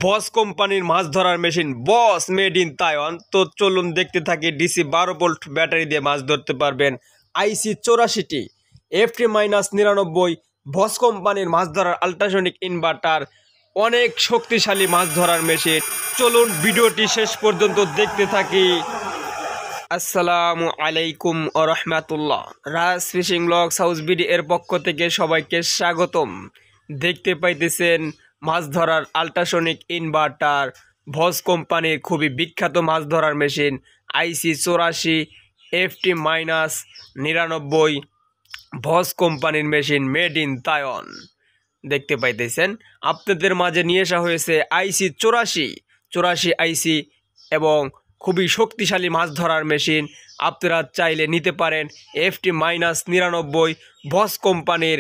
বস কোম্পানির মাছ ধরার machine boss made in Taiwan. তো চলুন দেখতে থাকি। ডিসি 12 ভোল্ট ব্যাটারি দিয়ে মাছ ধরতে পারবেন। IC 84টি FT-99 বস কোম্পানির মাছ ধরার আল্ট্রাসনিক ইনভার্টার, অনেক শক্তিশালী মাছ ধরার মেশিন। চলুন ভিডিওটি শেষ পর্যন্ত দেখতে থাকি। আসসালামু আলাইকুম ওয়া রাহমাতুল্লাহ। রাজ ফিশিং ব্লগস হাউস বিডি এর পক্ষ থেকে সবাইকে স্বাগতম। দেখতে পাইতেছেন মাছ ধরার আল্ট্রাসনিক ইনভার্টার, ভস কোম্পানির খুবই বিখ্যাত মাছ ধরার মেশিন IC 84 FT-99 ভস কোম্পানির মেশিন মেড ইন তাইওয়ান। দেখতে পাইতেছেন আপনাদের মাঝে নিয়ে আসা হয়েছে IC 84 IC এবং খুবই শক্তিশালী মাছ ধরার মেশিন। আপনারা চাইলে নিতে পারেন FT-99 বস কোম্পানির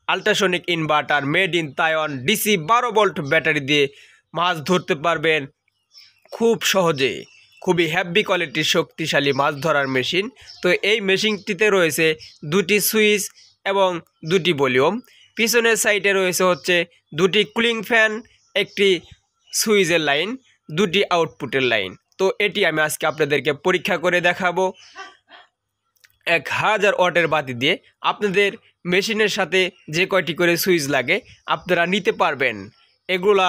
ultrasonic inverter made in Taiwan. DC 12 volt battery দিয়ে মাছ ধরতে পারবেন খুব সহজে। খুবই হেভি কোয়ালিটির শক্তিশালী মাছ ধরার মেশিন। তো এই মেশিনটিতে রয়েছে দুটি সুইচ এবং দুটি ভলিউম। পিছনের সাইডে রয়েছে হচ্ছে দুটি কুলিং ফ্যান, একটি সুইচের লাইন, দুটি আউটপুটের লাইন। তো এটি আমি আজকে আপনাদেরকে পরীক্ষা করে দেখাবো। 1000 ওয়াটের বাতি দিয়ে আপনাদের মেশিনের সাথে যে কয়টি করে সুইচ লাগে আপনারা নিতে পারবেন। এগুলা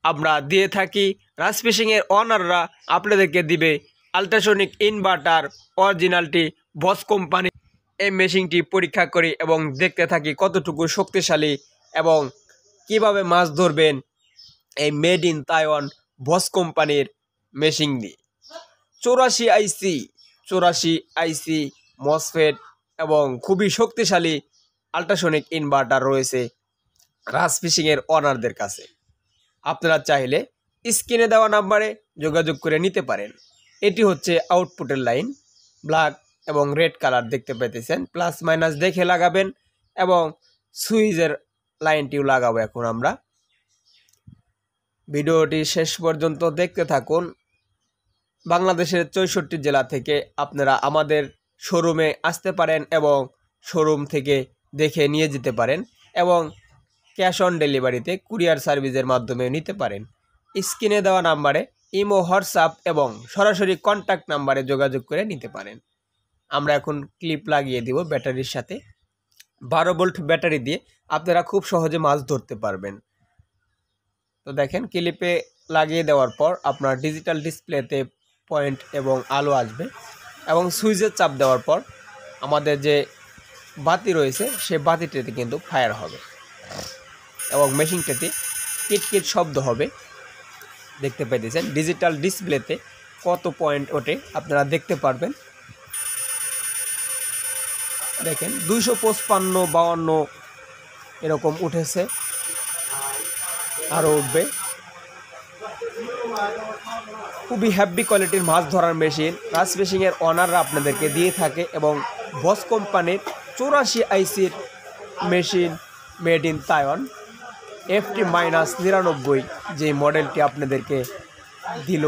আমরা দিয়ে থাকি। রাজ ফিশিংয়ের অনাররা আপনাদেরকে দিবে আল্ট্রাসনিক ইনভার্টার অরিজিনালটি বস কোম্পানি। এই মেশিনটি পরীক্ষা করি এবং দেখতে থাকি কতটুকু শক্তিশালী এবং কিভাবে মাছ ধরবেন এই মেড ইন তাইওয়ান বস কোম্পানির মেশিন দিয়ে। 84 IC মসফেট এবং খুবই শক্তিশালী আল্ট্রাসনিক ইনভার্টার রয়েছে রাজ ফিশিংয়ের অনারদের কাছে। আপনারা চাইলে স্ক্রিনে দেওয়া নাম্বারে যোগাযোগ করে নিতে পারেন। এটি হচ্ছে আউটপুটের লাইন, ব্ল্যাক এবং রেড কালার দেখতে পেতেছেন। প্লাস মাইনাস দেখে লাগাবেন এবং সুইচের লাইনটিও লাগাবো এখন আমরা। ভিডিওটি শেষ পর্যন্ত দেখতে থাকুন। বাংলাদেশের 64 জেলা থেকে আপনারা আমাদের শোরুমে আসতে পারেন এবং শোরুম থেকে দেখে নিয়ে যেতে পারেন এবং ক্যাশ অন ডেলিভারিতে কুরিয়ার সার্ভিসের মাধ্যমে নিতে পারেন। স্ক্রিনে দেওয়া নাম্বারে ইমো, হোয়াটসঅ্যাপ এবং সরাসরি কন্ট্যাক্ট নাম্বারে যোগাযোগ করে নিতে পারেন। আমরা এখন ক্লিপ লাগিয়ে দিব ব্যাটারির সাথে। 12 ভোল্ট ব্যাটারি দিয়ে আপনারা খুব সহজে মাছ ধরতে পারবেন। তো দেখেন, ক্লিপে লাগিয়ে দেওয়ার পর আপনার ডিজিটাল ডিসপ্লেতে পয়েন্ট এবং আলো আসবে এবং সুইচের চাপ দেওয়ার পর আমাদের যে বাতি রয়েছে সে বাতিটিতে কিন্তু ফায়ার হবে এবং মেশিনটাতে কিটকিট শব্দ হবে। দেখতে পাইতেছেন ডিজিটাল ডিসপ্লেতে কত পয়েন্ট ওঠে আপনারা দেখতে পারবেন। দেখেন 255, 52 এরকম উঠেছে, আরও উঠবে। খুবই হেভি কোয়ালিটির মাছ ধরার মেশিন রাজ ফিশিংয়ের অনাররা আপনাদেরকে দিয়ে থাকে এবং বস কোম্পানির 84 ICর machine made in Taiwan FT-99 যে মডেলটি আপনাদেরকে দিল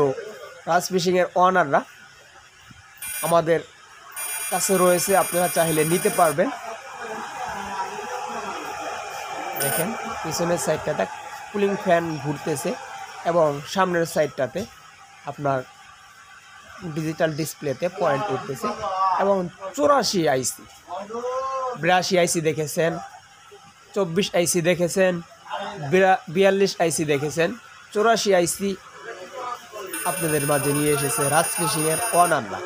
রাজ ফিশিংয়ের অনাররা আমাদের কাছে রয়েছে। আপনারা চাইলে নিতে পারবেন। দেখেন পিছনের সাইডটাতে কুলিং ফ্যান ঘুরতেছে এবং সামনের সাইডটাতে আপনার ডিজিটাল ডিসপ্লেতে পয়েন্ট উঠতেছে এবং 84 IC, 82 IC দেখেছেন, 24 IC দেখেছেন, 42 IC দেখেছেন। 84 IC আপনাদের মাঝে নিয়ে এসেছে রাজ ফিশিংয়ের অনাররা।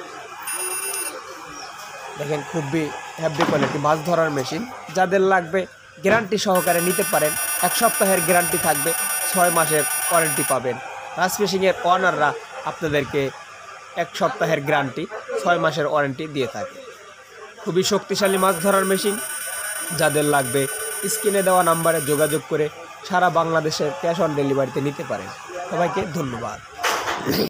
দেখেন খুবই হেভি কোয়ালিটি মাছ ধরার মেশিন। যাদের লাগবে গ্যারান্টি সহকারে নিতে পারেন। 1 সপ্তাহের গ্যারান্টি থাকবে, 6 মাসের ওয়ারেন্টি পাবেন। রাজ ফিশিংয়ের অনাররা আপনাদেরকে 1 সপ্তাহের গ্যারান্টি, 6 মাসের ওয়ারেন্টি দিয়ে থাকে। খুবই শক্তিশালী মাছ ধরার মেশিন। যাদের লাগবে স্ক্রিনে দেওয়া নাম্বারে যোগাযোগ করে সারা বাংলাদেশের ক্যাশ অন ডেলিভারিতে নিতে পারেন। সবাইকে ধন্যবাদ।